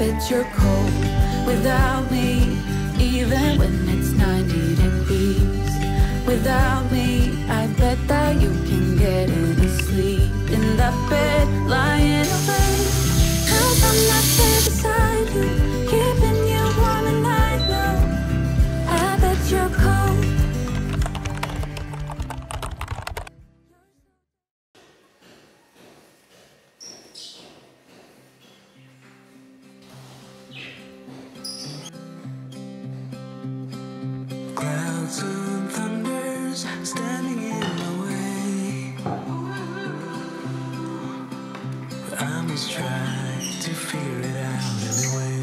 bet you're cold without me, even when it's 90 degrees. Without me, I bet that you can get any sleep in that bed, lying awake. 'Cause I'm not there beside you, keeping you warm at night. No, I bet you're cold. Clouds and thunders standing in my way, but I must try to figure it out anyway.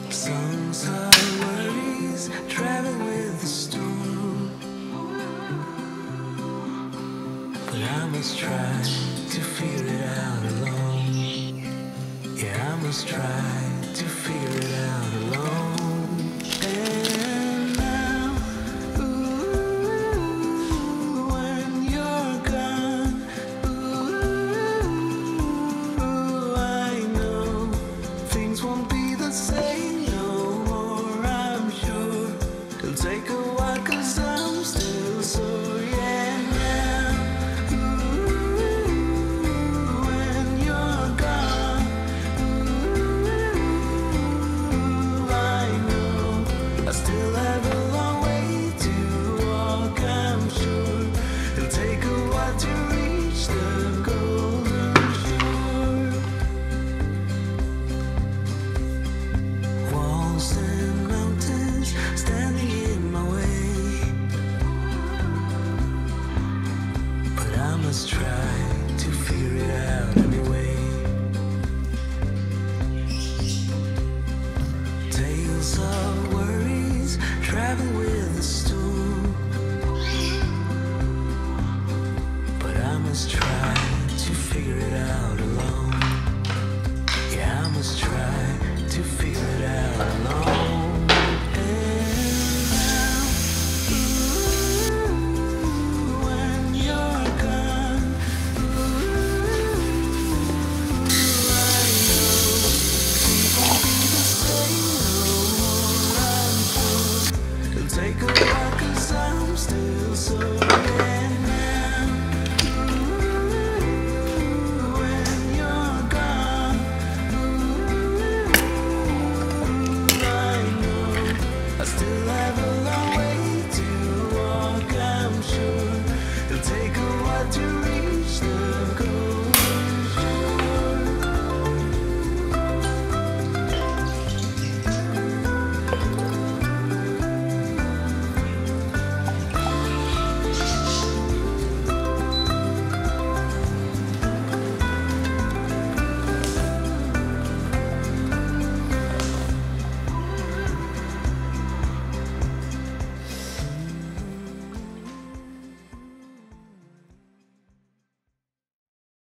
Songs are worries travel with the storm, but I must try to figure it out alone. Yeah, I must try